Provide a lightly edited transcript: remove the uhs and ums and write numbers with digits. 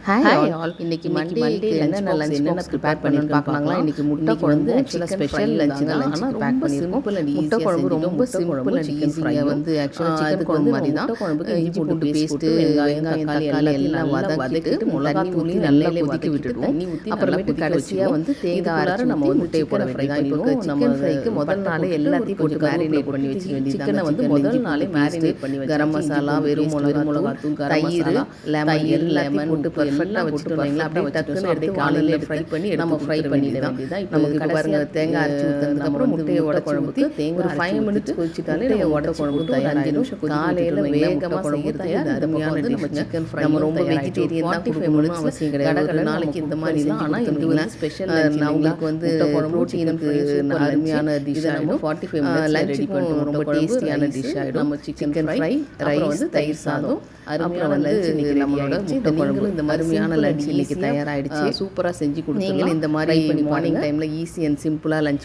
Hi hi all. All. இன்னைக்கு இன்னைக்கு மண்டேக்கு Monday என்னென்ன லஞ்ச் பாக்ஸ் ப்ரிப்பேர் பண்ணணும்னு பார்க்கலாங்களா. இன்னைக்கு முட்டை குழம்பு ஆக்சுவலாக ஸ்பெஷல் லஞ்ச் தான். ஆனால் பேக் பண்ணியிருக்கோம். முட்டை குழம்பு ரொம்ப சிம்பிள் அண்ட் ஈஸியாக வந்து ஆக்சுவலாக சிக்கன் குழம்பு மாதிரி தான். குழம்புக்கு இஞ்சி பூண்டு பேஸ்ட்டு, வெங்காயம், தக்காளி எல்லாம் வதக்கிட்டு மிளகா தூளி நல்லா கொதிக்க விட்டுடுவோம். அப்புறமேட்டு கடைசியாக வந்து தேங்காய் நம்ம வந்து முட்டையை போட ஃப்ரை பண்ணிடுவோம். சிக்கன் ஃப்ரைக்கு முதல் நாளே எல்லாத்தையும் போட்டு மேரினேட் பண்ணி வச்சுக்க வேண்டியது. சிக்கனை வந்து முதல் நாளே மேரினேட் பண்ணி கரம் மசாலா, வெறும் மிளகாத்தூள், தயிர், லெமன் போட்டு பர்ஃபெக்டாக வச்சுட்டு அப்படியே டக்குன்னு எடுத்து காலையில் ஃப்ரை பண்ணி நம்ம ஃப்ரை பண்ணிட வேண்டியதான். நமக்கு பாருங்க தேங்காய் அரைச்சி ஊற்றுறதுக்கப்புறம் முட்டையை உடச்சி ஊற்றி ஒரு 5 மினிட்ஸ் கொதிச்சுட்டாலே உடச்ச குழம்பு தயாராகிடும். காலையில் வேகமாக செய்கிறது அருமையான நம்ம சிக்கன் ஃப்ரை. நம்ம ரொம்ப வெஜிடேரியன் தான் கொடுக்கணும்னு அவசியம் கிடையாது. ஒரு நாளைக்கு இந்த மாதிரி தான். ஆனால் இது வந்து ஸ்பெஷல் அவங்களுக்கு வந்து ப்ரோட்டீனுக்கு அருமையான டிஷ் ஆகிடும். 45 மினிட்ஸ் ரெடி பண்ணிட்டு ரொம்ப டேஸ்டியான டிஷ் ஆகிடும். நம்ம சிக்கன் ஃப்ரை, ரைஸ், தயிர் சாதம் அருமையான லஞ்ச் இன்னைக்கு நம்மளோட முட்டை குழம்பு இந்த அருமையான லஞ்ச் இன்னைக்கு தயாராகிடுச்சு. சூப்பராக செஞ்சு கொடுத்தீங்க. இந்த மாதிரி மார்னிங் டைமில் ஈஸி அண்ட் சிம்பிளாக லஞ்ச்